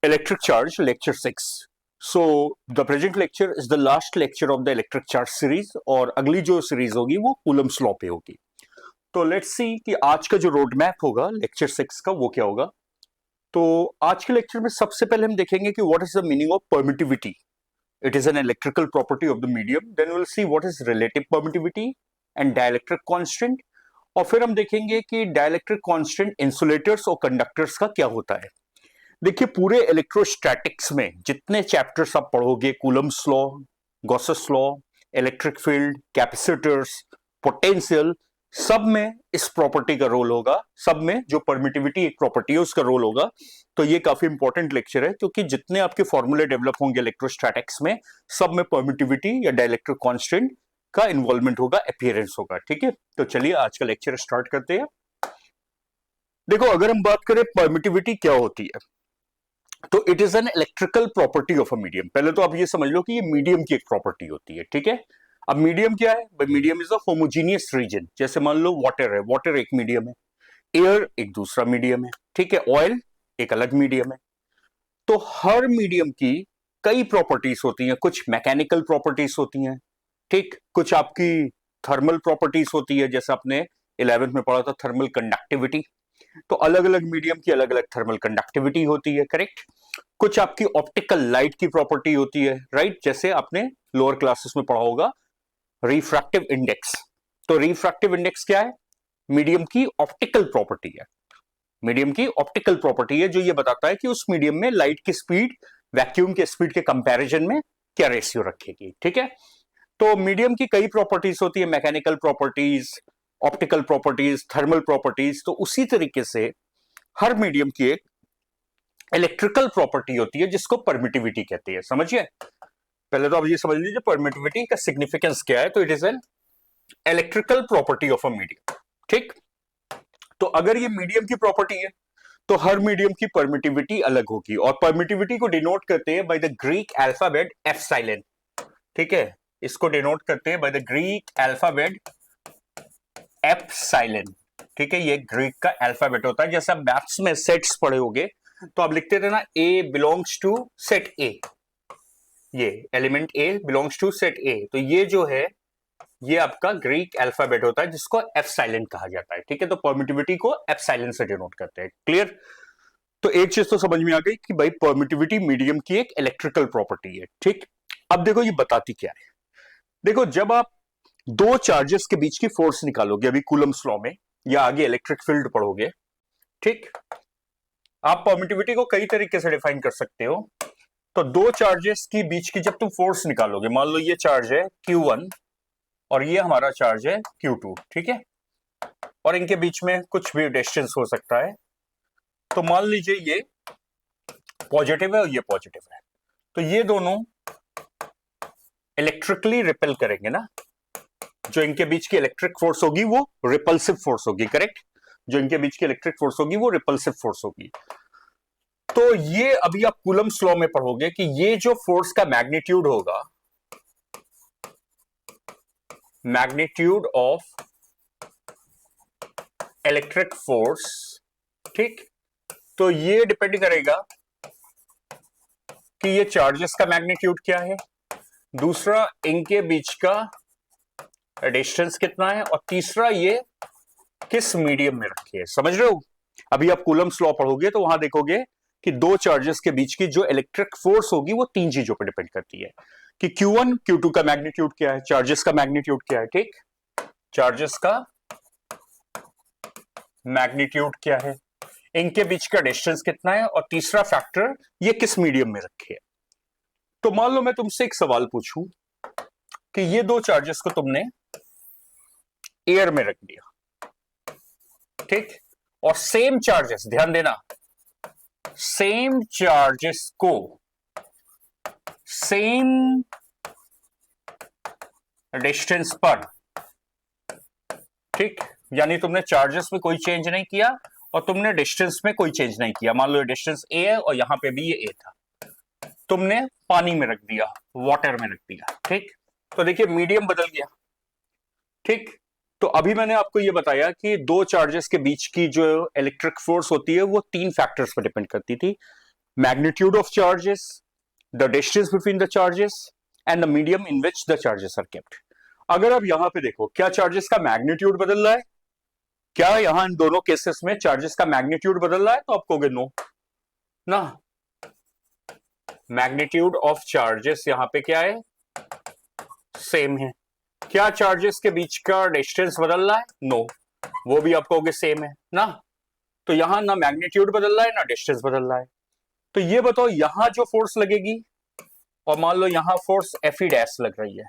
Electric charge, lecture 6. So the present lecture is the last lecture of the electric charge series और अगली जो series होगी वो Coulomb's law पे होगी. तो लेट्स सी कि आज का जो रोड मैप होगा लेक्चर 6 का वो क्या होगा. तो आज के लेक्चर में सबसे पहले हम देखेंगे कि what is the meaning of permittivity. It is an electrical property of the medium. Then will see what is relative permittivity and dielectric constant. और फिर हम देखेंगे कि डाइलेक्ट्रिक कांस्टेंट इंसुलेटर्स और कंडक्टर्स का क्या होता है. देखिए पूरे इलेक्ट्रोस्टैटिक्स में जितने चैप्टर्स आप पढ़ोगे, Coulomb's law, Gauss's law, electric field, capacitors, potential, सब में इस प्रॉपर्टी का रोल होगा. सब में जो परमिटिविटी एक प्रॉपर्टी है उसका रोल होगा. तो ये काफी इंपॉर्टेंट लेक्चर है क्योंकि जितने आपके फॉर्मूले डेवलप होंगे इलेक्ट्रोस्टैटिक्स में सब में परमिटिविटी या डाइलेक्ट्रिक कांस्टेंट का इन्वॉल्वमेंट होगा, अपीयरेंस होगा. ठीक है, तो चलिए आज का लेक्चर स्टार्ट करते हैं. देखो अगर हम बात करें परमिटिविटी क्या होती है तो it is an electrical property of a medium. पहले तो आप ये समझ लो कि ये मीडियम की एक प्रॉपर्टी होती है. ठीक है, अब मीडियम क्या है भाई? Medium is a homogeneous region. जैसे मान लो वाटर है, वाटर एक मीडियम है, एयर एक दूसरा मीडियम है, ठीक है, ऑयल एक अलग मीडियम है. तो हर मीडियम की कई प्रॉपर्टीज होती हैं. कुछ मैकेनिकल प्रॉपर्टीज होती हैं, ठीक, कुछ आपकी थर्मल प्रॉपर्टीज होती है, जैसे आपने 11th में पढ़ा था थर्मल कंडक्टिविटी. तो अलग अलग मीडियम की अलग अलग थर्मल कंडक्टिविटी होती है, करेक्ट. कुछ आपकी ऑप्टिकल लाइट की प्रॉपर्टी होती है, राइट, जैसे आपने लोअर क्लासेस में पढ़ा होगा रिफ्रैक्टिव इंडेक्स. तो रिफ्रैक्टिव इंडेक्स क्या है? मीडियम की ऑप्टिकल प्रॉपर्टी है. मीडियम की ऑप्टिकल प्रॉपर्टी है जो ये बताता है कि उस मीडियम में लाइट की स्पीड वैक्यूम के स्पीड के कंपैरिजन में क्या रेशियो रखेगी. ठीक है, तो मीडियम की कई प्रॉपर्टीज होती है, mechanical properties, optical properties, thermal properties. तो उसी तरीके से हर मीडियम की एक इलेक्ट्रिकल प्रॉपर्टी होती है जिसको परमिटिविटी कहते हैं. समझिए, पहले तो आप ये समझ लीजिए परमिटिविटी का सिग्निफिकेंस क्या है. तो it is an electrical property of a medium. ठीक, तो अगर ये मीडियम की प्रॉपर्टी है तो हर मीडियम की परमिटिविटी अलग होगी और परमिटिविटी को डिनोट करते हैं by the Greek alphabet epsilon. ठीक है, इसको डिनोट करते हैं by the Greek alphabet epsilon. ठीक है, ये ग्रीक का अल्फाबेट होता है. जैसे आप मैथ्स में सेट्स पढ़े होगे तो आप लिखते थे ना A belongs to set A, ये element A belongs to set A. तो ये जो है ये आपका ग्रीक अल्फाबेट होता है जिसको एप्सिलॉन कहा जाता है. ठीक है, तो परमिटिविटी को एप्सिलॉन से डिनोट करते हैं. क्लियर? तो एक चीज तो समझ में आ गई कि भाई परमिटिविटी मीडियम की एक इलेक्ट्रिकल प्रॉपर्टी है. ठीक, अब देखो ये बताती क्या है. देखो जब आप दो चार्जेस के बीच की फोर्स निकालोगे अभी कूलम्स लॉ में या आगे इलेक्ट्रिक फील्ड पढ़ोगे, ठीक, आप परमिटिविटी को कई तरीके से डिफाइन कर सकते हो. तो दो चार्जेस की बीच की जब तुम फोर्स निकालोगे, मान लो ये चार्ज है Q1 और ये हमारा चार्ज है Q2, ठीक है, और इनके बीच में कुछ भी डिस्टेंस हो सकता है. तो मान लीजिए ये पॉजिटिव है और ये पॉजिटिव है. तो ये दोनों इलेक्ट्रिकली रिपेल करेंगे ना. जो इनके बीच की इलेक्ट्रिक फोर्स होगी वो रिपल्सिव फोर्स होगी, करेक्ट. जो इनके बीच की इलेक्ट्रिक फोर्स होगी वो रिपल्सिव फोर्स होगी. तो ये अभी आप कूलम्स लॉ में पढ़ोगे कि ये जो फोर्स का मैग्नीट्यूड होगा, मैग्नीट्यूड ऑफ इलेक्ट्रिक फोर्स, ठीक, तो ये डिपेंड करेगा कि ये चार्जेस का मैग्नीट्यूड क्या है, दूसरा इनके बीच का डिस्टेंस कितना है, और तीसरा ये किस मीडियम में रखी है. समझ रहे हो? अभी आप कूलम्स लॉ पढ़ोगे तो वहां देखोगे कि दो चार्जेस के बीच की जो इलेक्ट्रिक फोर्स होगी वो तीन चीजों पर डिपेंड करती है कि Q1 Q2 का मैग्नीट्यूड क्या है, चार्जेस का मैग्नीट्यूड क्या है, ठीक, चार्जेस का मैग्नीट्यूड क्या है, इनके बीच का डिस्टेंस कितना है, और तीसरा फैक्टर ये किस मीडियम में रखे है. तो मान लो मैं तुमसे एक सवाल पूछूं कि ये दो चार्जेस को तुमने एयर में रख दिया, ठीक, और सेम चार्जेस, ध्यान देना, सेम चार्जेस को सेम डिस्टेंस पर, ठीक, यानी तुमने चार्जेस में कोई चेंज नहीं किया और तुमने डिस्टेंस में कोई चेंज नहीं किया. मान लो डिस्टेंस ए है और यहां पे भी ये ए था, तुमने पानी में रख दिया, वाटर में रख दिया, ठीक, तो देखिए मीडियम बदल गया. ठीक, तो अभी मैंने आपको ये बताया कि दो चार्जेस के बीच की जो इलेक्ट्रिक फोर्स होती है वो तीन फैक्टर्स पर डिपेंड करती थी. magnitude of charges, the distance between the charges and the medium in which the charges are kept. अगर आप यहां पे देखो, क्या चार्जेस का मैग्नीट्यूड बदल रहा है? क्या यहां इन दोनों केसेस में चार्जेस का मैग्नीट्यूड बदल रहा है? तो आप कहोगे नो ना, मैग्नीट्यूड ऑफ चार्जेस यहां पे क्या है? सेम है। क्या चार्जेस के बीच का डिस्टेंस बदल रहा है? नो, वो भी आप कहोगे सेम है ना। तो यहां ना मैग्नीट्यूड बदल रहा है ना डिस्टेंस बदल रहा है। तो ये बताओ, यहां जो फोर्स लगेगी, और मान लो यहां फोर्स एफ ई डैश लग रही है,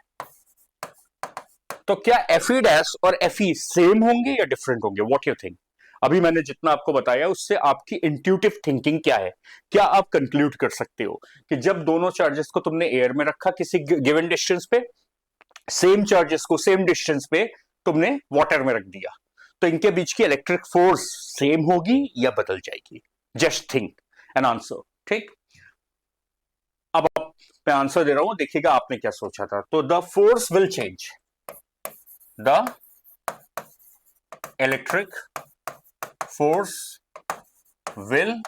तो क्या एफ ई डैश और एफ ई सेम होंगे या डिफरेंट होंगे? What you think? अभी मैंने जितना आपको बताया उससे आपकी इंट्यूटिव थिंकिंग क्या है? क्या आप कंक्लूड कर सकते हो कि जब दोनों चार्जेस को तुमने एयर में रखा किसी गिवन डिस्टेंस पे, सेम चार्जेस को सेम डिस्टेंस पे तुमने वाटर में रख दिया, तो इनके बीच की इलेक्ट्रिक फोर्स सेम होगी या बदल जाएगी? Just think an answer. ठीक, अब मैं आंसर दे रहा हूं, देखिएगा आपने क्या सोचा था। तो the force will change, the electric force will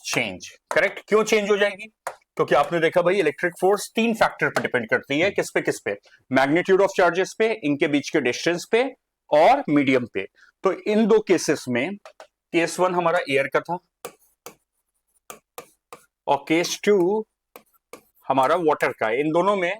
change. Correct. क्यों चेंज हो जाएगी? क्योंकि आपने देखा भाई, इलेक्ट्रिक फोर्स तीन फैक्टर पे डिपेंड करती है। किस पे? मैग्नीट्यूड ऑफ चार्जेस पे, इनके बीच के डिस्टेंस पे, और मीडियम पे। तो इन दो केसेस में केस वन हमारा एयर का था और केस टू हमारा वाटर का। इन दोनों में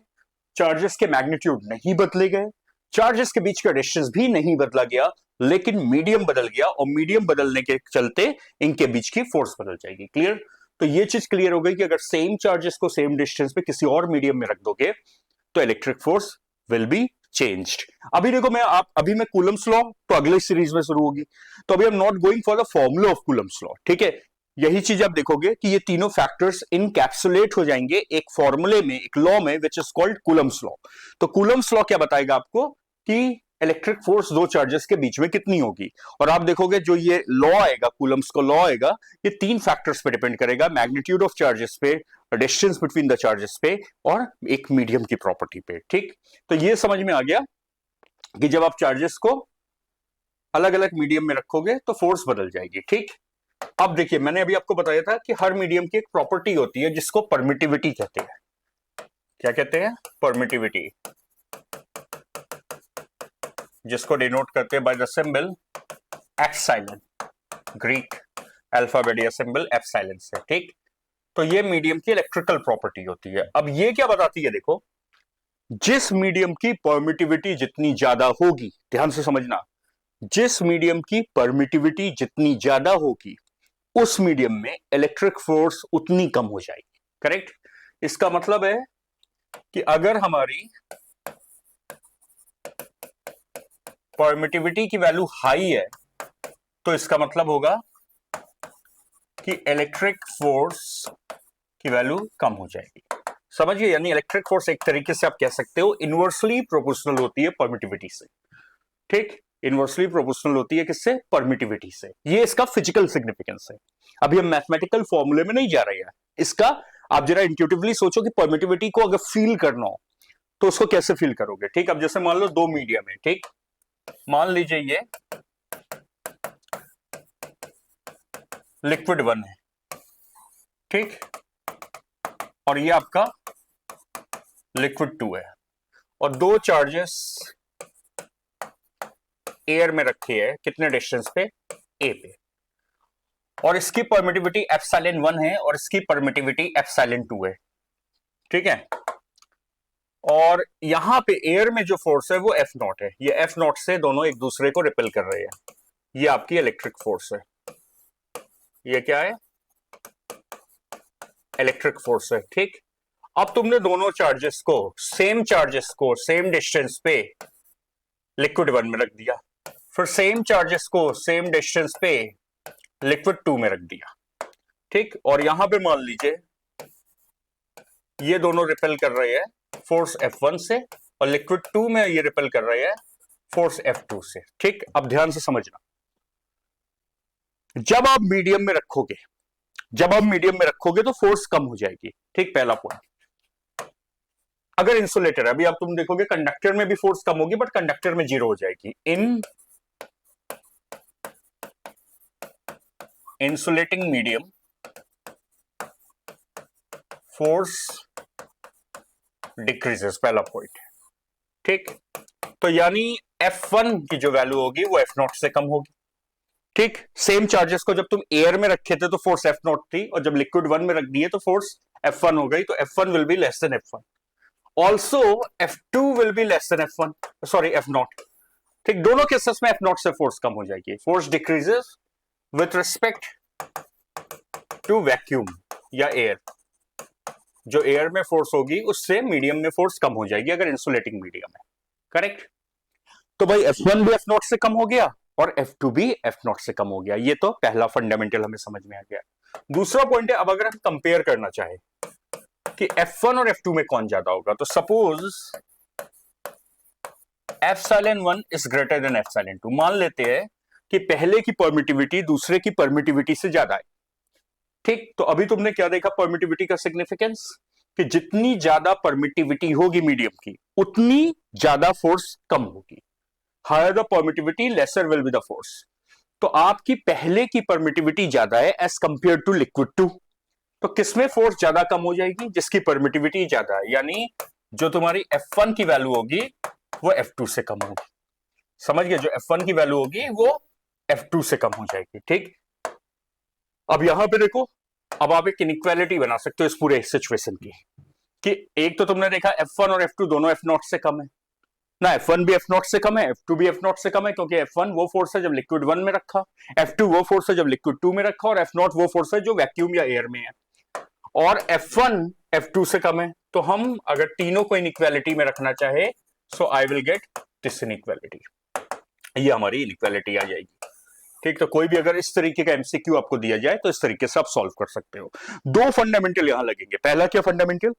चार्जेस के मैग्नीट्यूड नहीं बदले गए, चार्जेस के बीच का डिस्टेंस भी नहीं बदला गया, लेकिन मीडियम बदल गया, और मीडियम बदलने के चलते इनके बीच की फोर्स बदल जाएगी। क्लियर? तो ये चीज क्लियर हो गई कि अगर सेम चार्जेस को सेम डिस्टेंस पे किसी और मीडियम में रख दोगे तो electric force will be changed. अभी देखो, अभी मैं कूलम्स लॉ तो अगले सीरीज में शुरू होगी, तो अभी I am not going for the formula of Coulomb's law. ठीक है, यही चीज आप देखोगे कि ये तीनों फैक्टर्स इनकैप्सुलेट हो जाएंगे एक फॉर्मूले में, एक लॉ में, which is called Coulomb's law. तो कूलम्स लॉ क्या बताएगा आपको कि इलेक्ट्रिक फोर्स दो चार्जेस के बीच में कितनी होगी। और आप देखोगे जो ये लॉ आएगा, कूलम्स का लॉ आएगा, ये तीन फैक्टर्स पे डिपेंड करेगा, मैग्नीट्यूड ऑफ चार्जेस पे, डिस्टेंस बिटवीन द चार्जेस पे, और एक मीडियम की प्रॉपर्टी पे। ठीक, तो ये समझ में आ गया कि जब आप चार्जेस को अलग अलग मीडियम में रखोगे तो फोर्स बदल जाएगी। ठीक, अब देखिए, मैंने अभी आपको बताया था कि हर मीडियम की एक प्रॉपर्टी होती है जिसको परमिटिविटी कहते हैं। क्या कहते हैं? परमिटिविटी, जिसको डिनोट करते हैं by the symbol epsilon, Greek alphabet या सिंबल एप्सिलॉन से। ठीक, तो ये मीडियम की इलेक्ट्रिकल प्रॉपर्टी होती है। अब ये क्या बताती है? देखो, जिस मीडियम की परमिटिविटी जितनी ज्यादा होगी, ध्यान से समझना, जिस मीडियम की परमिटिविटी जितनी ज्यादा होगी उस मीडियम में इलेक्ट्रिक फोर्स उतनी कम हो जाएगी। करेक्ट? इसका मतलब है कि अगर हमारी परमिटिविटी की वैल्यू हाई है तो इसका मतलब होगा कि इलेक्ट्रिक फोर्स की वैल्यू कम हो जाएगी। समझिए, यानी इलेक्ट्रिक फोर्स एक तरीके से आप कह सकते हो इनवर्सली प्रोपोर्शनल होती है परमिटिविटी से। ठीक, इनवर्सली प्रोपोर्शनल होती है किससे? परमिटिविटी से। ये इसका फिजिकल सिग्निफिकेंस है। अभी हम मैथमेटिकल फॉर्मूले में नहीं जा रहे हैं। इसका आप जरा इंट्यूटिवली सोचो कि परमिटिविटी को अगर फील करना हो तो उसको कैसे फील करोगे। ठीक, अब जैसे मान लो दो मीडियम है। ठीक, मान लीजिए ये लिक्विड 1 है, ठीक, और ये आपका लिक्विड 2 है, और दो चार्जेस एयर में रखे हैं कितने डिस्टेंस पे? ए पे, और इसकी परमिटिविटी एप्सिलॉन 1 है और इसकी परमिटिविटी एप्सिलॉन 2 है। ठीक है, और यहां पे एयर में जो फोर्स है वो एफ नॉट है। ये एफ नॉट से दोनों एक दूसरे को रिपेल कर रहे हैं। ये आपकी इलेक्ट्रिक फोर्स है। ये क्या है? इलेक्ट्रिक फोर्स है। ठीक, अब तुमने दोनों चार्जेस को सेम डिस्टेंस पे लिक्विड 1 में रख दिया, फिर सेम चार्जेस को सेम डिस्टेंस पे लिक्विड 2 में रख दिया। ठीक, और यहां पे मान लीजिए ये दोनों रिपेल कर रहे हैं फोर्स F1 से, और लिक्विड 2 में ये रिपेल कर रहे हैं फोर्स F2 से। ठीक, अब ध्यान से समझना, जब आप मीडियम में रखोगे तो फोर्स कम हो जाएगी। ठीक, पहला पॉइंट। अगर इंसुलेटर है, अभी आप तुम देखोगे कंडक्टर में भी फोर्स कम होगी, बट कंडक्टर में 0 हो जाएगी। इन इंसुलेटिंग मीडियम फोर्स डिक्रीजेस, पहला पॉइंट। ठीक, तो यानी F1 की जो वैल्यू होगी वो F0 से कम होगी। ठीक, सेम चार्जेस को जब तुम एयर में रखे थे तो फोर्स F0 थी, और जब लिक्विड 1 में रख दिए तो फोर्स F1 हो गई, तो F1 will be less than F1। Also F2 will be less than F1, sorry F0। ठीक, दोनों केसेस में F0 से फोर्स कम हो जाएगी। Force decreases with respect to vacuum या एयर। जो एयर में फोर्स होगी उससे मीडियम में फोर्स कम हो जाएगी अगर इंसुलेटिंग मीडियम है। करेक्ट। तो भाई F1 भी F0 से कम हो गया और F2 भी F0 से कम हो गया। ये तो पहला फंडामेंटल हमें समझ में आ गया। दूसरा पॉइंट है, अब अगर हम कंपेयर करना चाहे कि F1 और F2 में कौन ज्यादा होगा, तो suppose Epsilon1 is greater than Epsilon2। मान लेते हैं कि पहले की परमिटिविटी दूसरे की परमिटिविटी से ज्यादा है। ठीक, तो अभी तुमने क्या देखा परमिटिविटी का सिग्निफिकेंस, कि जितनी ज्यादा परमिटिविटी होगी मीडियम की उतनी ज्यादा फोर्स कम होगी। Higher the permittivity lesser will be the force. तो आपकी पहले की परमिटिविटी ज्यादा है एज कंपेयर टू लिक्विड 2, तो किसमें फोर्स ज्यादा कम हो जाएगी? जिसकी परमिटिविटी ज्यादा है, यानी जो तुम्हारी F1 की वैल्यू होगी वो F2 से कम होगी। समझ गए? जो F1 की वैल्यू होगी वो F2 से कम हो जाएगी। ठीक, अब यहां पे देखो, अब आप एक इनइक्वालिटी बना सकते हो इस पूरे सिचुएशन की, कि एक तो तुमने देखा F1 और F2 दोनों F0 से कम है ना, F1 भी F0 से कम है, F2 भी F0 से कम है, क्योंकि F1 वो फोर्स है जब लिक्विड 1 में रखा, F2 वो फोर्स है जब लिक्विड 2 में रखा, और F0 वो फोर्स है जो वैक्यूम या एयर में है, और F1 F2 से कम है। तो हम अगर तीनों को इनइक्वालिटी में रखना चाहे, so I will get this inequality, ये हमारी इनइक्वालिटी आ जाएगी। ठीक, तो कोई भी अगर इस तरीके का एमसीक्यू आपको दिया जाए तो इस तरीके से आप सॉल्व कर सकते हो। दो फंडामेंटल यहां लगेंगे। पहला क्या फंडामेंटल,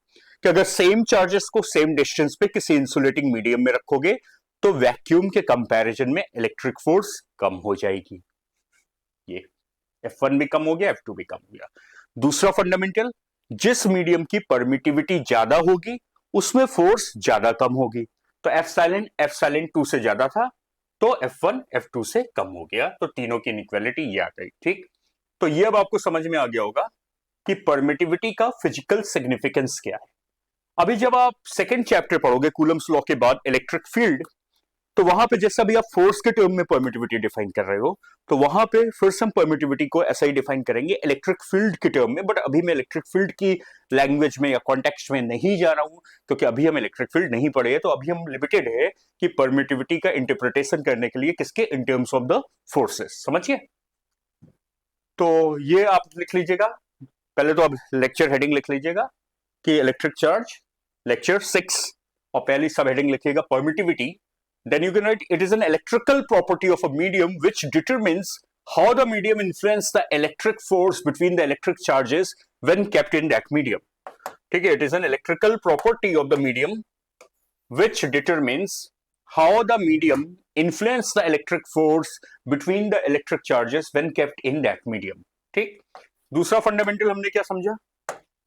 कि अगर सेम चार्जेस को सेम डिस्टेंस पे किसी इंसुलेटिंग मीडियम में रखोगे तो वैक्यूम के कंपैरिजन में इलेक्ट्रिक फोर्स कम हो जाएगी। ये F1 भी कम हो गया, F2 भी कम हो गया। दूसरा फंडामेंटल, जिस मीडियम की परमिटिविटी ज्यादा होगी उसमें फोर्स ज्यादा कम होगी। तो Epsilon 2 से ज्यादा था तो F1 F2 से कम हो गया। तो तीनों की इनइक्वालिटी ये आ गई। ठीक, तो ये अब आपको समझ में आ गया होगा कि परमिटिविटी का फिजिकल सिग्निफिकेंस क्या है। अभी जब आप सेकंड चैप्टर पढ़ोगे कूलम्स लॉ के बाद इलेक्ट्रिक फील्ड, तो वहां पे जैसा भी आप फोर्स के टर्म में परमिटिविटी डिफाइन कर रहे हो, तो वहां पे फिर से हम परमिटिविटी को ऐसा ही डिफाइन करेंगे इलेक्ट्रिक फील्ड के टर्म में। बट अभी मैं इलेक्ट्रिक फील्ड की लैंग्वेज में या कॉन्टेक्स्ट में नहीं जा रहा हूं, क्योंकि अभी हम इलेक्ट्रिक फील्ड नहीं पढ़े हैं। तो अभी हम लिमिटेड है कि परमिटिविटी का इंटरप्रिटेशन करने के लिए किसके, in terms of the forces. समझिए? तो ये आप लिख लीजिएगा, पहले तो आप लेक्चर हेडिंग लिख लीजिएगा कि इलेक्ट्रिक चार्ज लेक्चर 6, और पहली सब हेडिंग लिखिएगा permittivity. Then you can write it is an electrical property of a medium which determines how the medium influences the electric force between the electric charges when kept in that medium. ठीक है, it is an electrical property of the medium which determines how the medium influences the electric force between the electric charges when kept in that medium. ठीक, दूसरा fundamental हमने क्या समझा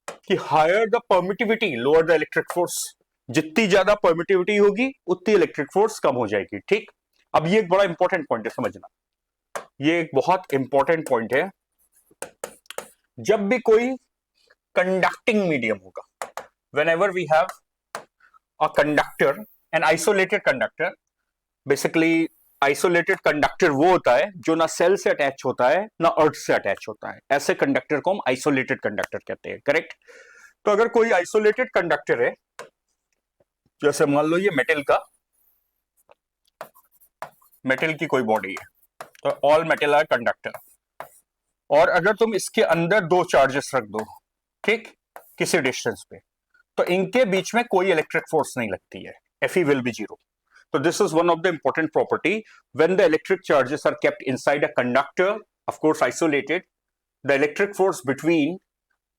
कि higher the permittivity, lower the electric force. जितनी ज्यादा permittivity होगी उतनी इलेक्ट्रिक फोर्स कम हो जाएगी। ठीक, अब ये एक बड़ा इंपॉर्टेंट पॉइंट है समझना, ये एक बहुत इंपॉर्टेंट पॉइंट है। जब भी कोई कंडक्टिंग मीडियम होगा, whenever we have a conductor, an isolated conductor, basically isolated conductor वो होता है जो ना सेल से अटैच होता है ना अर्थ से अटैच होता है। ऐसे कंडक्टर को हम आइसोलेटेड कंडक्टर कहते हैं। करेक्ट। तो अगर कोई आइसोलेटेड कंडक्टर है, जैसे मान लो ये मेटल की कोई बॉडी है, तो ऑल मेटल आर कंडक्टर, और अगर तुम इसके अंदर दो चार्जेस रख दो, ठीक, किसी डिस्टेंस पे, तो इनके बीच में कोई इलेक्ट्रिक फोर्स नहीं लगती है, Fe will be 0. So this is one of the important property. When the electric charges are kept inside a conductor, of course isolated, the electric force between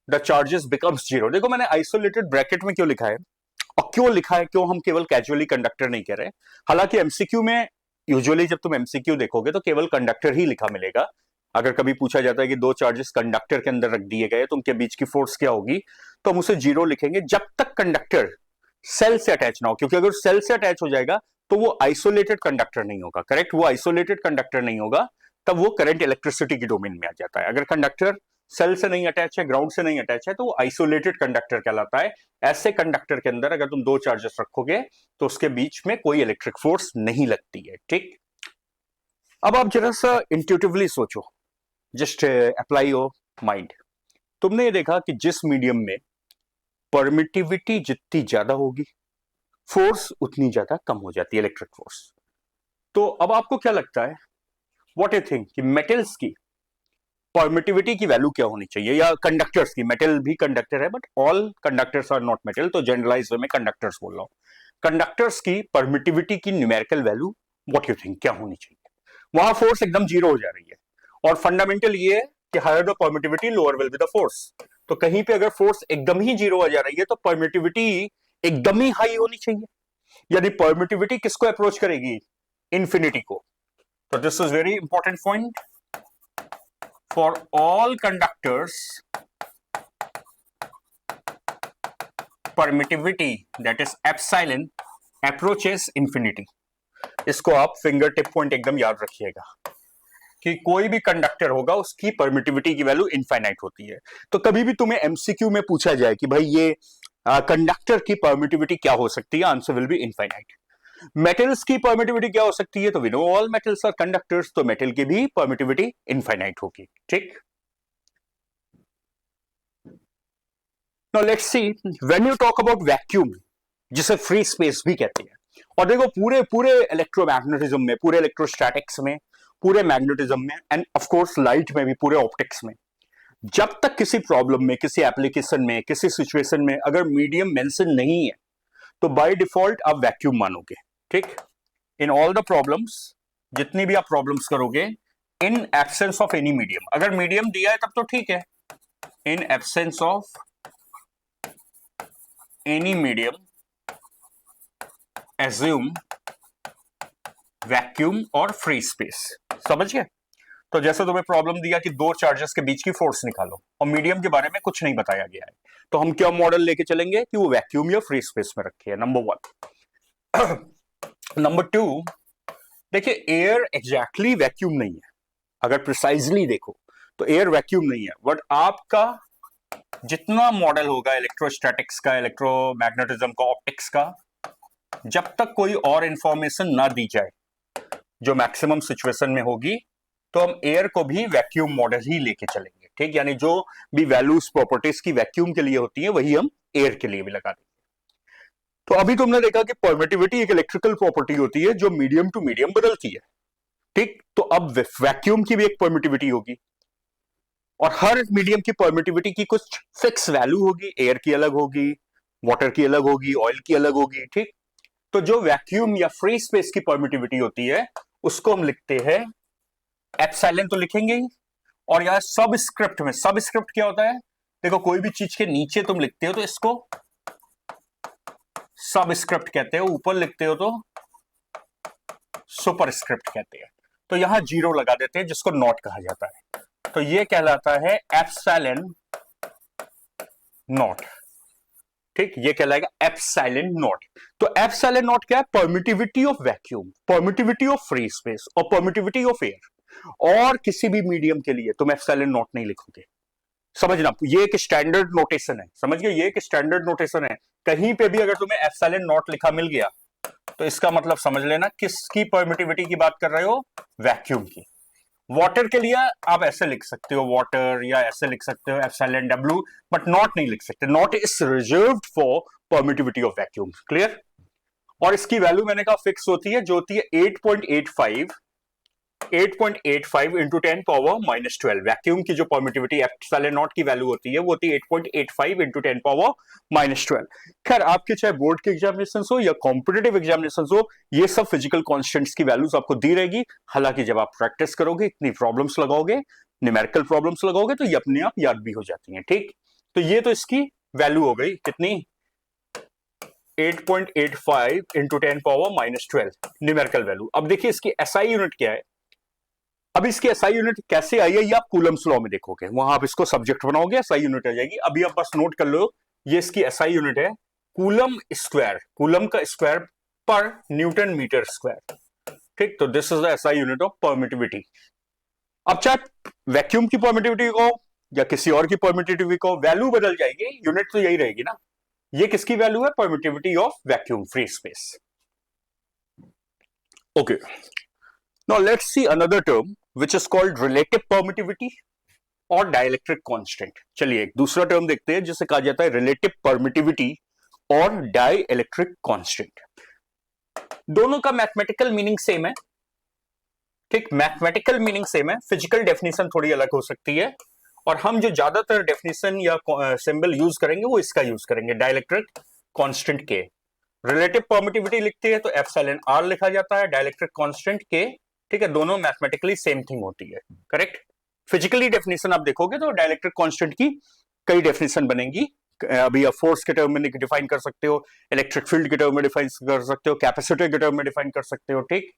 the charges becomes 0. देखो मैंने isolated bracket में क्यों लिखा है और क्यों लिखा है, क्यों हम केवल कैजुअली कंडक्टर नहीं कह रहे। हालांकि एमसीक्यू में यूजुअली जब तुम एमसीक्यू देखोगे तो केवल कंडक्टर ही लिखा मिलेगा। अगर कभी पूछा जाता है कि दो चार्जेस कंडक्टर के अंदर रख दिए गए तो उनके बीच की फोर्स क्या होगी, तो हम उसे 0 लिखेंगे जब तक कंडक्टर सेल से अटैच ना हो, क्योंकि अगर सेल से अटैच हो जाएगा तो वो आइसोलेटेड कंडक्टर नहीं होगा। करेक्ट, वो आइसोलेटेड कंडक्टर नहीं होगा, तब वो करंट इलेक्ट्रिसिटी की डोमेन में आ जाता है। अगर कंडक्टर सेल से नहीं अटैच है, ग्राउंड से नहीं अटैच है, तो वो आइसोलेटेड कंडक्टर कहलाता है। ऐसे कंडक्टर के अंदर अगर तुम दो चार्जेस रखोगे तो उसके बीच में कोई इलेक्ट्रिक फोर्स नहीं लगती है। ठीक, अब आप जरा सा इंट्यूटिवली सोचो, जस्ट अप्लाई योर माइंड। तुमने ये देखा कि जिस मीडियम में परमिटिविटी जितनी ज्यादा होगी, फोर्स उतनी ज्यादा कम हो जाती है, इलेक्ट्रिक फोर्स। तो अब आपको क्या लगता है, व्हाट यू थिंक, कि मेटल्स की परमिटिविटी की वैल्यू क्या होनी चाहिए, या कंडक्टर्स की? मेटल भी कंडक्टर है but all conductors are not metal, तो जनरलाइज वे में कंडक्टर्स बोल रहा हूं। कंडक्टर्स की परमिटिविटी की numerical value what you think क्या होनी चाहिए? वहां फोर्स एकदम जीरो हो जा रही है, और फंडामेंटल ये है कि higher the permittivity lower will be the force. तो कहीं पे अगर फोर्स एकदम ही जीरो हो जा रही है तो परमिटिविटी एकदम ही हाई होनी चाहिए, यानी परमिटिविटी किसको अप्रोच करेगी? इंफिनिटी को। तो this is very important point. For all conductors, permittivity, that is epsilon, approaches infinity. इसको आप फिंगर टिप पॉइंट एकदम याद रखिएगा कि कोई भी कंडक्टर होगा उसकी परमिटिविटी की वैल्यू इनफाइनाइट होती है। तो कभी भी तुम्हें एमसीक्यू में पूछा जाए कि भाई ये कंडक्टर की परमिटिविटी क्या हो सकती है, answer will be infinite. Metals की परमिटिविटी क्या हो सकती है? तो we know all metals are conductors, तो मेटल की भी परमिटिविटी इनफाइनाइट होगी। ठीक, now let's see, when you talk about vacuum, जिसे फ्री स्पेस भी कहते हैं, और देखो पूरे पूरे इलेक्ट्रोमैग्नेटिज्म में, पूरे इलेक्ट्रोस्टैटिक्स में, पूरे मैग्नेटिज्म में, एंड ऑफ कोर्स लाइट में भी, पूरे ऑप्टिक्स में, जब तक किसी प्रॉब्लम में, किसी एप्लीकेशन में, किसी सिचुएशन में अगर मीडियम मेंशन नहीं है तो बाय डिफॉल्ट आप वैक्यूम मानोगे। ठीक, इन ऑल द प्रॉब्लम्स, जितनी भी आप प्रॉब्लम्स करोगे, in absence of any medium, अगर मीडियम दिया है तब तो ठीक है, in absence of any medium assume vacuum और फ्री स्पेस। समझ गए? तो जैसे तुम्हें प्रॉब्लम दिया कि दो चार्जेस के बीच की फोर्स निकालो, और मीडियम के बारे में कुछ नहीं बताया गया है, तो हम क्या मॉडल लेके चलेंगे कि वो वैक्यूम या फ्री स्पेस में रखी है, नंबर वन। नंबर टू, देखिए एयर एग्जैक्टली वैक्यूम नहीं है, अगर प्रिसाइजली देखो तो एयर वैक्यूम नहीं है, बट आपका जितना मॉडल होगा इलेक्ट्रोस्टैटिक्स का, इलेक्ट्रोमैग्नेटिज्म का, ऑप्टिक्स का, जब तक कोई और इंफॉर्मेशन ना दी जाए जो मैक्सिमम सिचुएशन में होगी, तो हम एयर को भी वैक्यूम मॉडल ही लेके चलेंगे। ठीक, यानी जो भी वैल्यूज प्रॉपर्टीज की वैक्यूम के लिए होती है वही हम एयर के लिए भी लगा देंगे। तो अभी तुमने देखा कि परमिटिविटी एक इलेक्ट्रिकल प्रॉपर्टी होती है जो मीडियम टू मीडियम बदलती है। ठीक, तो अब वैक्यूम की भी एक परमिटिविटी होगी, और हर मीडियम की परमिटिविटी की कुछ फिक्स वैल्यू होगी, एयर की अलग होगी, वाटर की अलग होगी, ऑयल की अलग होगी। ठीक, तो जो वैक्यूम या फ्री स्पेस की परमिटिविटी होती है उसको हम लिखते हैं एप्सिलॉन, तो लिखेंगे ही। और यार सब स्क्रिप्ट में, सब स्क्रिप्ट क्या होता है? देखो कोई भी चीज के नीचे तुम लिखते हो तो इसको सब स्क्रिप्ट कहते हो, ऊपर लिखते हो तो सुपर स्क्रिप्ट कहते हैं। तो यहां जीरो लगा देते हैं जिसको नॉट कहा जाता है, तो ये कहलाता है एप्सिलॉन नॉट। ठीक, ये कहलाएगा एप्सिलॉन नॉट। तो एप्सिलॉन नॉट क्या है? Permittivity of vacuum, permittivity of free space और परमिटिविटी ऑफ एयर। और किसी भी मीडियम के लिए तुम एप्सिलॉन नॉट नहीं लिखोगे, समझना, ये एक स्टैंडर्ड नोटेशन है, समझ गए? ये एक स्टैंडर्ड नोटेशन है। कहीं पे भी अगर तुम्हें एप्सिलॉन नॉट लिखा मिल गया तो इसका मतलब समझ लेना किसकी परमिटिविटी की बात कर रहे हो? वैक्यूम की। वाटर के लिए आप ऐसे लिख सकते हो वाटर, या ऐसे लिख सकते हो एप्सिलॉन डब्ल्यू, बट नॉट नहीं लिख सकते। Not is reserved for permittivity of vacuum. Clear? और इसकी वैल्यू मैंने कहा फिक्स होती है, जो होती है 8.85 इंटू 10 पावर माइनस 12। वैक्यूम की जो परमिटिविटी एप्सिलॉन नॉट की वैल्यू होती है वो होती है 8.85 इंटू 10 पावर माइनस 12। खैर, आपके चाहे बोर्ड के एग्जामिनेशन हो या कॉम्पिटेटिव एग्जामिनेशन हो, ये सब फिजिकल कॉन्स्टेंट्स की वैल्यूज आपको दी रहेगी। हालांकि जब आप प्रैक्टिस करोगे, इतनी प्रॉब्लम्स लगाओगे, न्यूमेरिकल प्रॉब्लम्स लगाओगे, तो ये अपने आप याद भी हो जाती है। ठीक, तो ये तो इसकी वैल्यू हो गई कितनी? 8.85 into 10 power minus 12 numerical value. अब देखिए इसकी एसआई यूनिट क्या है। अब इसकी एसआई यूनिट कैसे आई है ये आप कूलम्स लॉ में देखोगे, वहां आप इसको सब्जेक्ट बनाओगे, एसआई यूनिट आ जाएगी। अभी आप बस नोट कर लो, ये इसकी एसआई यूनिट है कूलम स्क्वायर, कूलम का स्क्वायर पर न्यूटन मीटर स्क्वायर। ठीक, तो this is the SI unit of permittivity. अब चाहे वैक्यूम की परमिटिविटी को या किसी और की परमिटिविटी को, वैल्यू बदल जाएगी, यूनिट तो यही रहेगी ना। ये किसकी वैल्यू है? Permittivity of vacuum free space. Okay, now let's see another term which is called relative permittivity और डाइलेक्ट्रिक कांस्टेंट। चलिए एक दूसरा टर्म देखते हैं जिसे कहा जाता है रिलेटिव परमिटिविटी और डाइलेक्ट्रिक कांस्टेंट। दोनों का मैथमेटिकल मीनिंग सेम है, ठीक, मैथमेटिकल मीनिंग सेम है, फिजिकल डेफिनेशन थोड़ी अलग हो सकती है, और हम जो ज्यादातर डेफिनेशन या सिंबल यूज करेंगे वो इसका यूज करेंगे, डाइलेक्ट्रिक कांस्टेंट के। रिलेटिव परमिटिविटी लिखते हैं तो एप्सिलॉन आर लिखा जाता है, डाइलेक्ट्रिक कांस्टेंट के, ठीक है, दोनों मैथमेटिकली सेम थिंग होती है, करेक्ट। फिजिकली डेफिनेशन आप देखोगे तो डाइलेक्ट्रिक कांस्टेंट की कई डेफिनेशन बनेंगी। अभी आप फोर्स के टर्म में डिफाइन कर सकते हो, इलेक्ट्रिक फील्ड के टर्म में डिफाइन कर सकते हो, कैपेसिटर के टर्म में डिफाइन कर सकते हो, ठीक।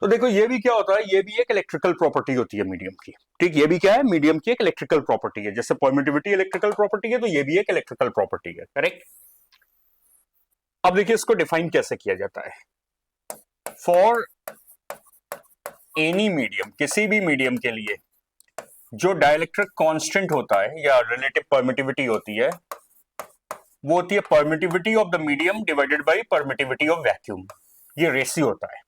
तो देखो ये भी क्या होता है, ये भी एक इलेक्ट्रिकल प्रॉपर्टी होती है मीडियम की, ठीक। ये भी क्या है? मीडियम की एक इलेक्ट्रिकल प्रॉपर्टी है। जैसे परमिटिविटी इलेक्ट्रिकल प्रॉपर्टी है तो ये भी एक इलेक्ट्रिकल प्रॉपर्टी है, करेक्ट। अब देखिए इसको डिफाइन कैसे किया जाता है। फॉर एनी मीडियम, किसी भी मीडियम के लिए जो डाइलेक्ट्रिक कांस्टेंट होता है या रिलेटिव परमिटिविटी होती है वो होती है permittivity of the medium divided by permittivity of vacuum. ये रेशियो होता है,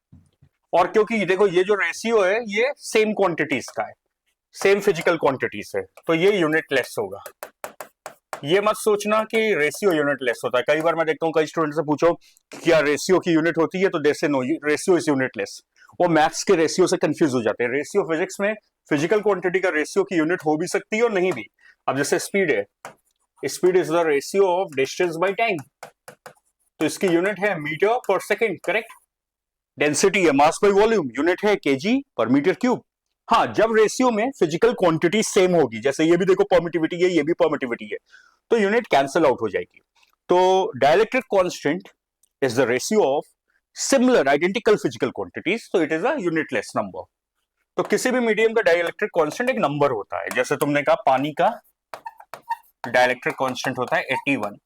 और क्योंकि देखो ये जो रेशियो है ये सेम क्वांटिटीज का है, सेम फिजिकल क्वांटिटीज है, तो ये यूनिट लेस होगा। ये मत सोचना कि रेशियो यूनिट लेस होता है। कई बार मैं देखता हूँ कई स्टूडेंट से पूछो क्या रेशियो की यूनिट होती है तो they say no, ratio is unitless. वो मैथ्स के रेशियो से कंफ्यूज हो जाते हैं। रेशियो फिजिक्स में फिजिकल क्वांटिटी का रेशियो की यूनिट हो भी सकती है और नहीं भी। अब जैसे स्पीड है, speed is the ratio of distance by time, तो इसकी यूनिट है मीटर पर सेकेंड, करेक्ट। डेंसिटी है मास बाय वॉल्यूम, यूनिट है केजी पर मीटर क्यूब। हाँ, जब रेशियो में फिजिकल क्वांटिटी सेम होगी, जैसे ये भी देखो परमिटिविटी है, ये भी परमिटिविटी है, तो यूनिट कैंसिल आउट हो जाएगी। तो dielectric constant is the ratio of similar identical physical quantities, तो it is a unitless number. तो किसी भी मीडियम का डाइलेक्ट्रिक कांस्टेंट एक नंबर होता है। जैसे तुमने कहा पानी का डाइलेक्ट्रिक कांस्टेंट होता है 81,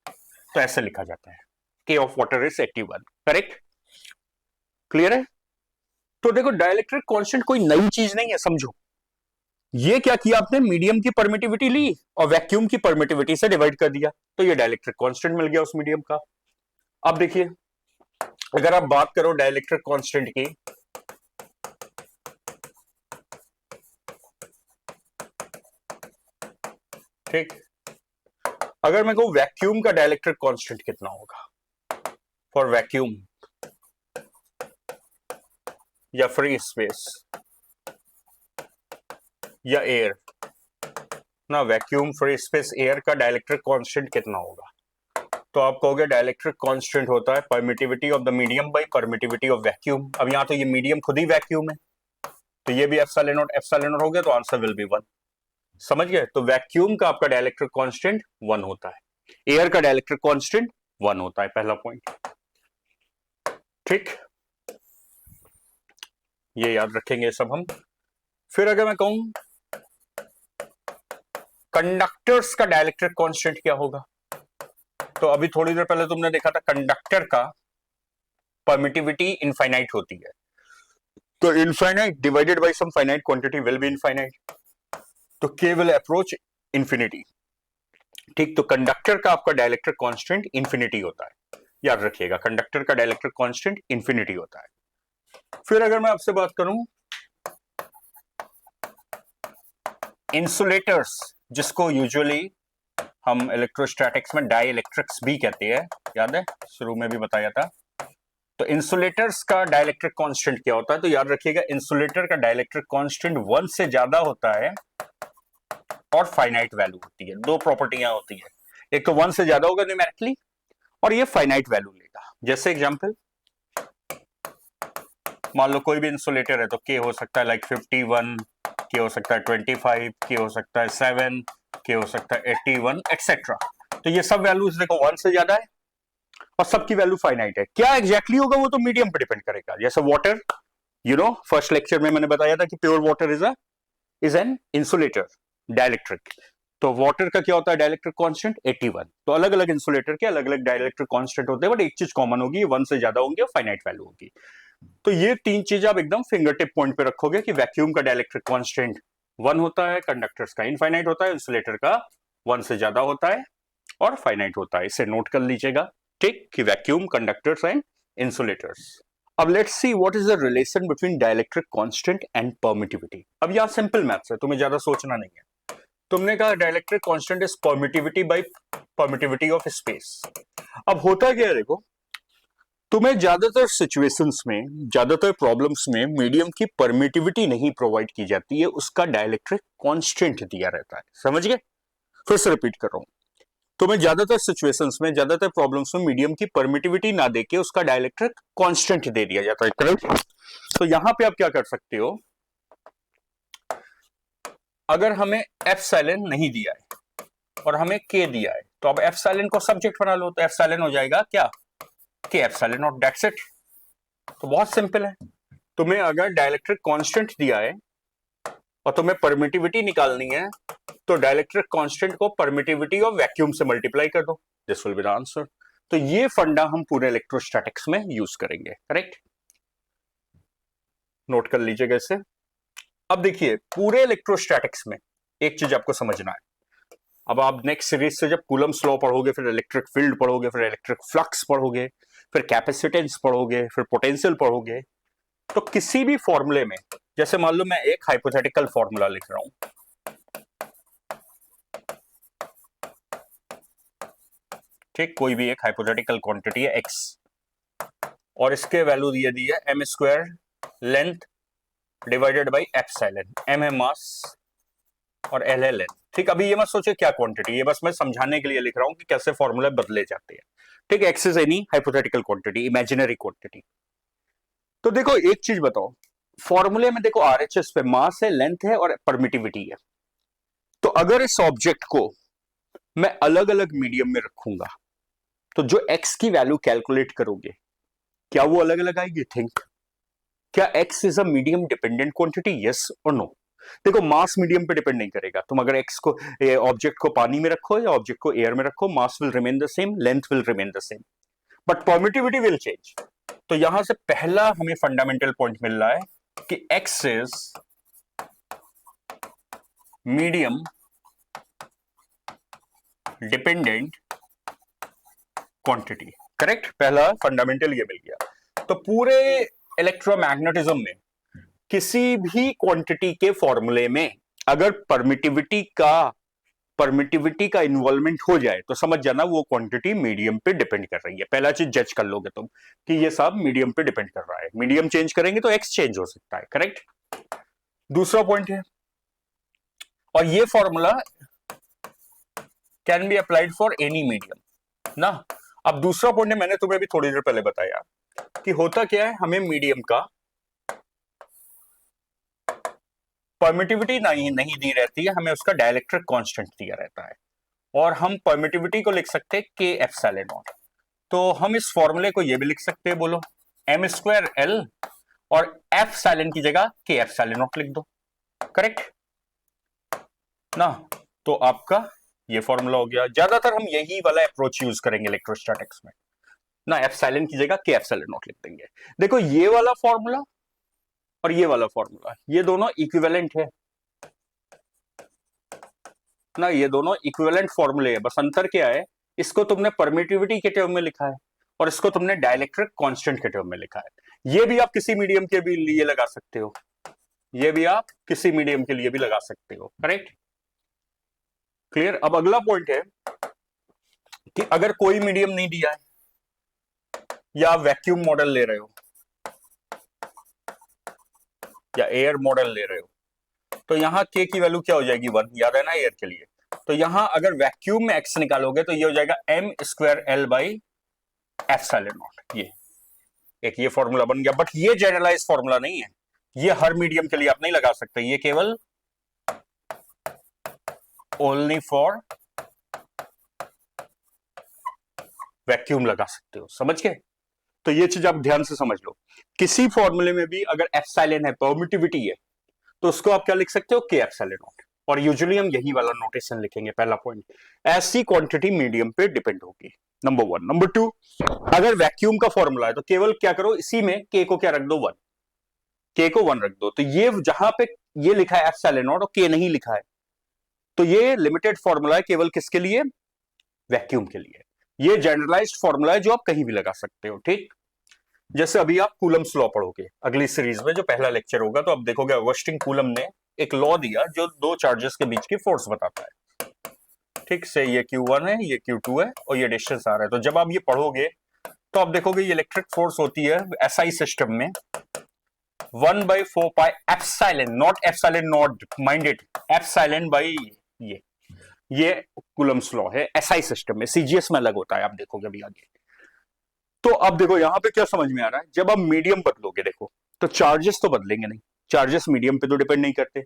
तो ऐसे लिखा जाता है के of water is 81, correct. Clear है? तो देखो डाइलेक्ट्रिक कांस्टेंट कोई नई चीज नहीं है, समझो। ये क्या किया आपने, मीडियम की परमिटिविटी ली और वैक्यूम की परमिटिविटी से डिवाइड कर दिया, तो ये डाइलेक्ट्रिक कांस्टेंट मिल गया उस मीडियम का। अब देखिए अगर आप बात करो डाइलेक्ट्रिक कांस्टेंट की, ठीक, अगर मैं कहूं वैक्यूम का डाइलेक्ट्रिक कांस्टेंट कितना होगा फॉर वैक्यूम या फ्री स्पेस या एयर ना, वैक्यूम फ्री स्पेस एयर का डाइलेक्ट्रिक कांस्टेंट कितना होगा, तो आप कहोगे डाइलेक्ट्रिक कांस्टेंट होता है permittivity of the medium by permittivity of vacuum. अब यहां तो ये मीडियम खुद ही वैक्यूम है, तो ये भी एप्सिलॉन नॉट हो गया, तो आंसर विल बी 1। समझ गए? तो वैक्यूम का आपका डाइलेक्ट्रिक कांस्टेंट 1 होता है, एयर का डाइलेक्ट्रिक कांस्टेंट 1 होता है, पहला पॉइंट, ठीक। ये याद रखेंगे सब हम। फिर अगर मैं कहूं कंडक्टर्स का डाइलेक्ट्रिक कांस्टेंट क्या होगा, तो अभी थोड़ी देर पहले तुमने देखा था कंडक्टर का परमिटिविटी इनफाइनाइट होती है, तो infinite divided by some finite quantity will be infinite, तो के विल अप्रोच इंफिनिटी, ठीक। तो कंडक्टर का आपका डाइलेक्ट्रिक कांस्टेंट इंफिनिटी होता है, याद रखिएगा, कंडक्टर का डाइलेक्ट्रिक कांस्टेंट इंफिनिटी होता है। फिर अगर मैं आपसे बात करूं इंसुलेटर्स, जिसको यूजुअली हम इलेक्ट्रोस्टैटिक्स में डाई इलेक्ट्रिक्स भी कहते हैं, याद है शुरू में भी बताया था। तो इंसुलेटर्स का डाइलेक्ट्रिक कांस्टेंट क्या होता है, तो याद रखिएगा इंसुलेटर का डाइलेक्ट्रिक कांस्टेंट 1 से ज्यादा होता है और फाइनाइट वैल्यू होती है। दो प्रॉपर्टियां होती है, एक तो 1 से ज्यादा होगा न्यूमेरिकली और ये फाइनाइट वैल्यू लेगा। जैसे एग्जांपल मान लो कोई भी इंसुलेटर है, तो के हो सकता है लाइक 51, के हो सकता है 25, के हो सकता है 7, के हो सकता है 81 एक्सेट्रा। तो ये सब वैल्यूज देखो 1 से ज्यादा है और सबकी वैल्यू फाइनाइट है। क्या एग्जैक्टली होगा वो तो मीडियम पे डिपेंड करेगा। जैसे वाटर, फर्स्ट लेक्चर में मैंने बताया था कि pure water is an insulator dielectric. तो वाटर का क्या होता है डाइलेक्ट्रिक कांस्टेंट 81। तो अलग अलग इंसुलेटर के अलग अलग डाइलेक्ट्रिक कांस्टेंट होते हैं, बट एक चीज कॉमन होगी, 1 से ज्यादा होंगे और फाइनाइट वैल्यू होगी। तो ये तीन चीज आप एकदम फिंगर टिप पॉइंट पे रखोगे कि वैक्यूम का डाइलेक्ट्रिक कांस्टेंट वन होता है, कंडक्टर्स का इनफाइनाइट होता है, इंसुलेटर का वन से ज्यादा होता है और फाइनाइट होता है। इसे नोट कर लीजिएगा, ठीक, कि वैक्यूम, कंडक्टर्स एंड इंसुलेटर्स। अब let's see what is the relation between dielectric constant and permittivity. अब यहां सिंपल मैथ्स है, तुम्हें ज्यादा सोचना नहीं है। तुमने कहा dielectric constant is permittivity by permittivity of space. अब होता क्या है, देखो, तुम्हें ज्यादातर सिचुएशंस में, ज्यादातर प्रॉब्लम्स में मीडियम की परमिटिविटी नहीं प्रोवाइड की जाती है, उसका डाइलेक्ट्रिक कांस्टेंट दिया रहता है। समझ गए? फिर से रिपीट कर रहा हूं, तुम्हें ज्यादातर सिचुएशंस में, ज्यादातर प्रॉब्लम्स में मीडियम की परमिटिविटी ना देके उसका डाइलेक्ट्रिक कांस्टेंट दे दिया जाता है, करेक्ट? तो यहां पे आप क्या कर सकते हो, अगर हमें एप्सिलॉन नहीं दिया है और हमें के दिया है, तो अब एप्सिलॉन को सब्जेक्ट बना लो, तो एप्सिलॉन हो जाएगा क्या, के एप्सिलॉन नॉट, दैट्स इट। तो बहुत सिंपल है। तुम्हें अगर डाइलेक्ट्रिक कांस्टेंट दिया है और तुम्हें परमिटिविटी निकालनी है, तो डाइलेक्ट्रिक कांस्टेंट को परमिटिविटी ऑफ वैक्यूम से मल्टीप्लाई कर दो, this will be the answer. तो ये फंडा हम पूरे इलेक्ट्रोस्टैटिक्स में यूज करेंगे, करेक्ट? नोट कर लीजिएगा इसे। अब देखिए, पूरे इलेक्ट्रोस्टैटिक्स में एक चीज आपको समझना है। अब आप नेक्स्ट सीरीज से जब कूलम्स लॉ पढ़ोगे, फिर इलेक्ट्रिक फील्ड पढ़ोगे, फिर इलेक्ट्रिक फ्लक्स पढ़ोगे, फिर कैपेसिटेंस पढ़ोगे, फिर पोटेंशियल पढ़ोगे, तो किसी भी फॉर्मूले में, जैसे मान लो मैं एक हाइपोथेटिकल फॉर्मूला लिख रहा हूं, ठीक, कोई भी एक हाइपोथेटिकल क्वांटिटी है एक्स, और इसके वैल्यू दिए दी है M square length divided by epsilon. M है मास और एल है लेंथ, ठीक। अभी ये मत सोचिए क्या क्वांटिटी, ये बस मैं समझाने के लिए लिख रहा हूं कि कैसे फॉर्मूले बदले जाते हैं, ठीक है। X is any hypothetical quantity, imaginary quantity. तो देखो एक चीज बताओ, फॉर्मूले में देखो आरएचएस पे मास है, लेंथ है और परमिटिविटी है। तो अगर इस ऑब्जेक्ट को मैं अलग अलग मीडियम में रखूंगा, तो जो एक्स की वैल्यू कैलकुलेट करोगे, क्या वो अलग अलग आएगी? थिंक, क्या x is a medium dependent quantity, yes और नो? देखो मास मीडियम पे डिपेंड नहीं करेगा। तुम अगर एक्स को, ऑब्जेक्ट को पानी में रखो या ऑब्जेक्ट को एयर में रखो, mass will remain the same, length will remain the same, but permittivity will change. तो यहां से पहला हमें फंडामेंटल पॉइंट मिल रहा है कि x is medium dependent quantity, correct. पहला फंडामेंटल ये मिल गया। तो पूरे इलेक्ट्रोमैग्नेटिज्म में किसी भी क्वांटिटी के फॉर्मूले में अगर परमिटिविटी का इन्वॉल्वमेंट हो जाए, तो समझ जाना वो क्वांटिटी मीडियम पे डिपेंड कर रही है। पहला चीज जज कर लोगे तुम कि ये सब मीडियम पे डिपेंड कर रहा है। मीडियम चेंज करेंगे तो एक्स चेंज हो सकता है, करेक्ट। दूसरा पॉइंट है, और ये formula can be applied for any medium ना। अब दूसरा पॉइंट है, मैंने तुम्हें भी थोड़ी देर पहले बताया कि होता क्या है, हमें मीडियम का परमिटिविटी नहीं दी रहती है, हमें उसका डाइलेक्ट्रिक कांस्टेंट दिया रहता है, और हम परमिटिविटी को लिख सकते हैं के एप्सिलॉन नॉट। तो हम इस फॉर्मूले को ये भी लिख सकते हैं, बोलो एम स्क्वायर एल, और एप्सिलॉन की जगह के एप्सिलॉन नॉट लिख दो, करेक्ट ना। तो आपका ये फॉर्मूला हो गया। ज्यादातर हम यही वाला अप्रोच यूज करेंगे इलेक्ट्रोस्टैटिक्स में ना, एप्सिलॉन की जगह के एप्सिलॉन नॉट लिख देंगे। देखो ये वाला फॉर्मूला और ये वाला फॉर्मूला, ये दोनों इक्विवेलेंट है ना, ये दोनों इक्विवेलेंट फॉर्मूले है। बस अंतर क्या है, इसको तुमने परमिटिविटी के टर्म में लिखा है और इसको तुमने डाइलेक्ट्रिक कांस्टेंट के टर्म में लिखा है। ये भी आप किसी मीडियम के भी लिए लगा सकते हो, ये भी आप किसी मीडियम के लिए भी लगा सकते हो, करेक्ट, क्लियर। अब अगला पॉइंट है कि अगर कोई मीडियम नहीं दिया है या वैक्यूम मॉडल ले रहे हो या एयर मॉडल ले रहे हो, तो यहां के की वैल्यू क्या हो जाएगी? 1, याद है ना एयर के लिए। तो यहां अगर वैक्यूम में एक्स निकालोगे तो ये हो जाएगा M square L by epsilon naught. ये फॉर्मूला बन गया, बट ये जनरलाइज फॉर्मूला नहीं है, ये हर मीडियम के लिए आप नहीं लगा सकते, ये केवल ओनली फॉर वैक्यूम लगा सकते हो, समझ गए? तो ये चीज आप ध्यान से समझ लो, किसी फॉर्मूले में भी अगर एप्सिलॉन है, परमिटिविटी है, तो उसको आप क्या लिख सकते हो? के एप्सिलॉन नॉट। और यूजुअली हम यही वाला नोटेशन लिखेंगे, पहला पॉइंट, ऐसी क्वांटिटी मीडियम पे डिपेंड होगी, नंबर 1। नंबर 2, अगर वैक्यूम का फॉर्मूला है तो केवल क्या करो, इसी में के को क्या रख दो? 1, के को 1 रख दो। तो ये जहां पे ये लिखा है एप्सिलॉन नॉट और के नहीं लिखा है, तो ये लिमिटेड फॉर्मूला है केवल किसके लिए? वैक्यूम के लिए। ये जनरलाइज्ड फॉर्मूला है जो आप कहीं भी लगा सकते हो, ठीक। जैसे अभी आप कूलम्स लॉ पढ़ोगे अगली सीरीज में, जो पहला लेक्चर होगा, तो आप देखोगे ऑगस्टिन कूलम ने एक लॉ दिया जो दो चार्जेस के बीच की फोर्स बताता है, ठीक से। ये Q1 है, ये Q2 है और ये डिस्टेंस आ रहा है। तो जब आप ये पढ़ोगे तो आप देखोगे ये इलेक्ट्रिक फोर्स होती है SI सिस्टम में 1/4 pi epsilon, not epsilon not, mind it, epsilon by ये कूलम्स लॉ है SI सिस्टम में। CGS में अलग होता है, आप देखोगे अभी आगे। तो अब देखो यहां पे क्या समझ में आ रहा है, जब आप मीडियम बदलोगे देखो तो चार्जेस तो बदलेंगे नहीं, चार्जेस मीडियम पे तो डिपेंड नहीं करते,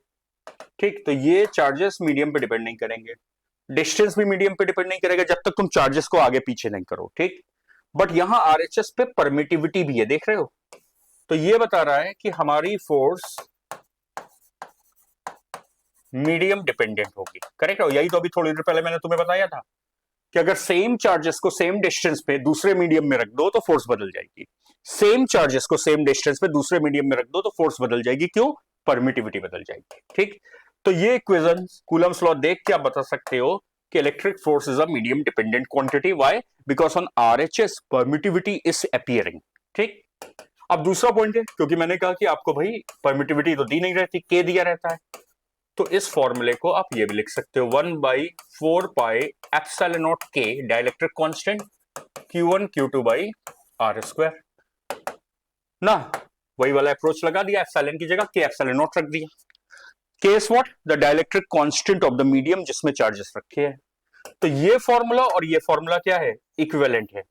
ठीक। तो ये चार्जेस मीडियम पे डिपेंड नहीं करेंगे, डिस्टेंस भी मीडियम पे डिपेंड नहीं करेगा जब तक तुम चार्जेस को आगे पीछे नहीं करो, ठीक। बट यहां RHS पे परमिटिविटी भी है, देख रहे हो। तो ये बता रहा है कि हमारी फोर्स मीडियम डिपेंडेंट होगी, करेक्ट हो। यही तो अभी थोड़ी देर पहले मैंने तुम्हें बताया था कि अगर सेम चार्जेस को सेम डिस्टेंस पे दूसरे मीडियम में रख दो तो फोर्स बदल जाएगी। सेम चार्जेस को सेम डिस्टेंस पे दूसरे मीडियम में रख दो तो फोर्स बदल जाएगी, क्यों? परमिटिविटी बदल जाएगी, ठीक। तो ये इक्वेशन कूलम्स लॉ देख के आप बता सकते हो कि electric force is a medium dependent quantity. Why? Because on RHS permittivity is appearing, ठीक। अब दूसरा पॉइंट है, क्योंकि मैंने कहा कि आपको भाई परमिटिविटी तो दी नहीं रहती, के दिया रहता है, तो इस फॉर्मूले को आप ये भी लिख सकते हो 1/4 पाई एप्सिलॉन नॉट के dielectric constant Q1 Q2 by R square ना। वही वाला अप्रोच लगा दिया, एप्सिलॉन की जगह के एप्सिलॉन नॉट रख दिया। के is what? The dielectric constant of the medium जिसमें चार्जेस रखे हैं। तो ये फॉर्मूला और ये फॉर्मूला क्या है? इक्विवेलेंट है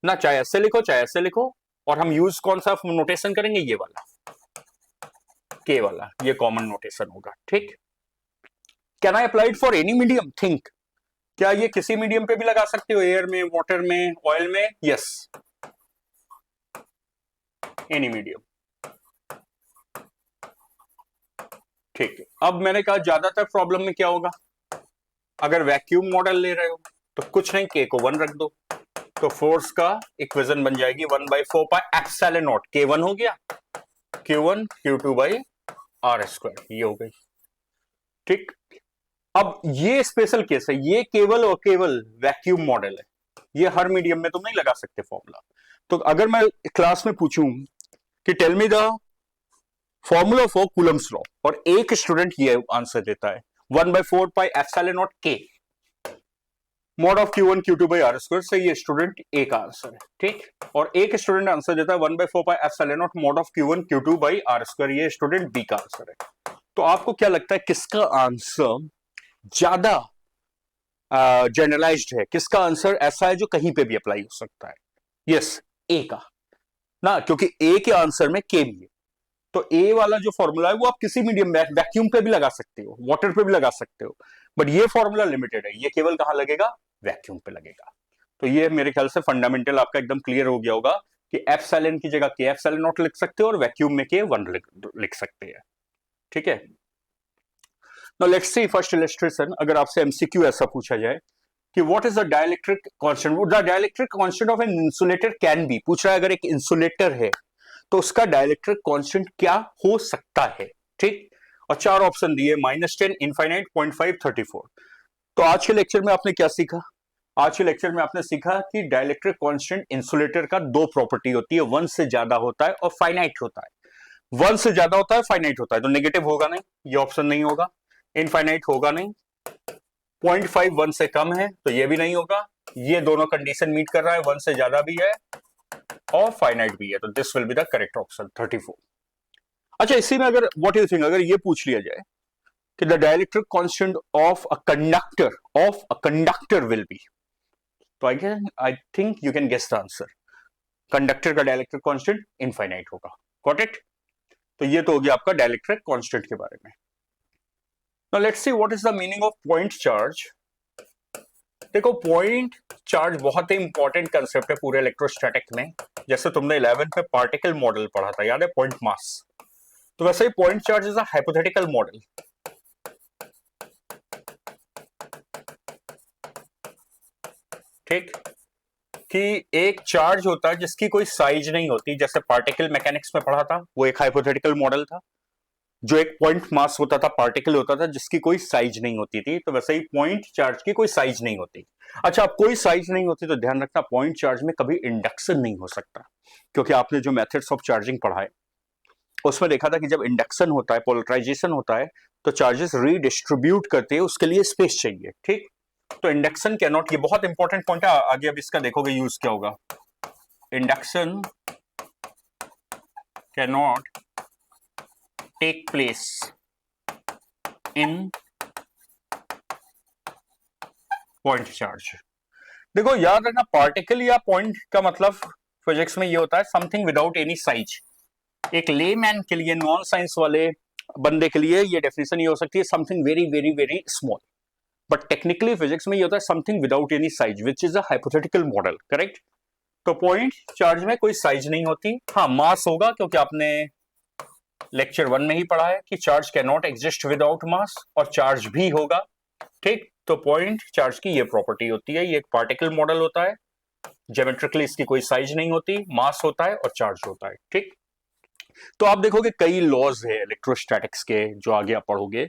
ना, चाहे ऐसे लिखो चाहे ऐसे लिखो। और हम यूज कौन सा नोटेशन करेंगे? ये वाला, के वाला, ये कॉमन नोटेशन होगा, ठीक। Can I applied for any medium? Think, क्या ये किसी मीडियम पे भी लगा सकते हो? एयर में, वाटर में, ऑयल में? यस, एनी मीडियम, ठीक है। अब मैंने कहा ज्यादातर प्रॉब्लम में क्या होगा, अगर वैक्यूम मॉडल ले रहे हो तो कुछ नहीं, के को 1 रख दो, तो फोर्स का इक्वेशन बन जाएगी 1/4 पाई एप्सिलॉन नॉट, K1 हो गया, Q1 Q2 by R square, ये हो गई, ठीक। अब ये स्पेशल केस है, ये केवल और केवल वैक्यूम मॉडल है, ये हर मीडियम में तुम नहीं लगा सकते फॉर्मूला। तो अगर मैं क्लास में पूछूं कि tell me the formula for Coulomb's law, और एक स्टूडेंट ये आंसर देता है 1/4 पाई एप्सिलॉन नॉट के mod of Q1 Q2 by R square, से ये स्टूडेंट ए का आंसर है, ठीक। और एक स्टूडेंट आंसर देता है 1/4 pi epsilon not mod of Q1 Q2 by R square, ये स्टूडेंट बी का आंसर है। तो आपको क्या लगता है किसका आंसर ज्यादा जनरलाइज्ड है, किसका आंसर ऐसा है जो कहीं पे भी अप्लाई हो सकता है? यस, ए का ना, क्योंकि ए के आंसर में के भी है। तो ए वाला जो फॉर्मूला है वो आप किसी मीडियम में, वैक्यूम पे भी लगा सकते हो, वाटर पे भी लगा सकते हो, बट ये फॉर्मूला लिमिटेड है, ये केवल कहां लगेगा? वैक्यूम पे लगेगा। तो ये मेरे ख्याल से फंडामेंटल आपका एकदम क्लियर हो गया होगा कि एप्सिलॉन की जगह के एप्सिलॉन नॉट लिख सकते हो और वैक्यूम में के 1 लिख सकते हैं, ठीक है। Now let's see first illustration. अगर आपसे MCQ ऐसा पूछा जाए कि what is the dielectric constant? The dielectric constant of an insulator can be, पूछ रहा है अगर एक इंसुलेटर है तो उसका डाइलेक्ट्रिक कांस्टेंट क्या हो सकता है, ठीक। और 4 ऑप्शन दिए, -10, इनफाइनाइट, 0.5, 34। तो आज के लेक्चर में आपने क्या सीखा? आज के लेक्चर में आपने सीखा कि डाइलेक्ट्रिक कांस्टेंट इंसुलेटर का 2 प्रॉपर्टी होती है, 1 से ज्यादा होता है और फाइनाइट होता है। 1 से ज्यादा होता है, फाइनाइट होता है, तो नेगेटिव होगा नहीं, ये ऑप्शन नहीं होगा। इनफाइनाइट होगा नहीं, 0.5 1 से कम है तो ये भी नहीं होगा, ये दोनों कंडीशन मीट कर रहा है, 1 से ज्यादा भी है और फाइनाइट भी है, तो this will be the correct option 34। अच्छा, इसी में अगर व्हाट यू थिंक, अगर ये पूछ लिया जाए कि the dielectric constant of a conductor will be, तो I think you can guess the answer. Conductor का डाइलेक्ट्रिक कांस्टेंट इनफाइनाइट होगा, गॉट इट। तो ये तो हो गया आपका डाइलेक्ट्रिक कांस्टेंट के बारे में। Now let's see what is the meaning of point charge. देखो, पॉइंट चार्ज बहुत ही इंपॉर्टेंट कंसेप्ट है पूरे इलेक्ट्रोस्टैटिक में। जैसे तुमने 11th में पार्टिकल मॉडल पढ़ा था, याद है, पॉइंट मास, तो वैसे ही point charge is a hypothetical model. ठीक, कि एक चार्ज होता है जिसकी कोई साइज नहीं होती, जैसे पार्टिकल मैकेनिक्स में पढ़ा था, वो एक हाइपोथेटिकल मॉडल था। जो एक पॉइंट मास होता था, पार्टिकल होता था जिसकी कोई साइज नहीं होती थी, तो वैसे ही पॉइंट चार्ज की कोई साइज नहीं होती। अच्छा, अब कोई साइज नहीं होती तो ध्यान रखना पॉइंट चार्ज में कभी इंडक्शन नहीं हो सकता, क्योंकि आपने जो मेथड्स ऑफ चार्जिंग पढ़ा है उसमें देखा था कि जब इंडक्शन होता है, पोलराइजेशन होता है, तो चार्जेस रीडिस्ट्रीब्यूट करते हैं, उसके लिए स्पेस चाहिए, ठीक। तो इंडक्शन कैन नॉट, ये बहुत इंपॉर्टेंट पॉइंट है, आगे अब इसका देखोगे यूज क्या होगा। Induction can not take place in point charge. देखो याद रखना, पार्टिकल या पॉइंट का मतलब फिजिक्स में ये होता है समथिंग विदाउट एनी साइज। एक लेमैन के लिए, नॉन साइंस वाले बंदे के लिए ये डेफिनेशन ये हो सकती है something very very very small, but technically physics में ये होता है something without any size, which is a hypothetical model, correct. तो पॉइंट चार्ज में कोई साइज नहीं होती, हाँ मास होगा, क्योंकि आपने लेक्चर 1 में ही पढ़ा है कि charge can not exist without mass, और चार्ज भी होगा, ठीक। तो पॉइंट चार्ज की ये प्रॉपर्टी होती है, ये एक पार्टिकल मॉडल होता है, ज्योमेट्रिकली इसकी कोई साइज नहीं होती, मास होता है और चार्ज होता है, ठीक। तो आप देखोगे कई लॉज है इलेक्ट्रोस्टैटिक्स के जो आगे आप पढ़ोगे,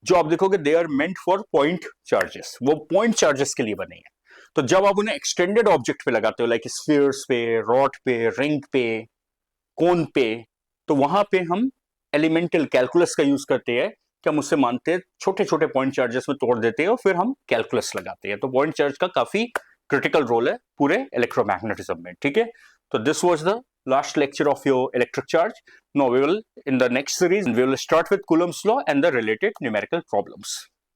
जो आप देखोगे they are meant for point charges, वो पॉइंट चार्जेस के लिए बने हैं। तो जब आप उन्हें एक्सटेंडेड ऑब्जेक्ट पे लगाते हो, लाइक स्फीयर्स पे, रॉड पे, रिंग पे, कोन पे, तो वहां पे हम एलिमेंटल कैलकुलस का यूज करते हैं कि हम उससे मानते हैं छोटे छोटे पॉइंट चार्जेस में तोड़ देते हैं और फिर हम कैलकुलस लगाते हैं। तो पॉइंट चार्ज का काफी क्रिटिकल रोल है पूरे इलेक्ट्रोमैग्नेटिज्म में, ठीक है। तो this was the last lecture of your electric charge. Now we will, in the next series, we will start with Coulomb's law and the related numerical problems.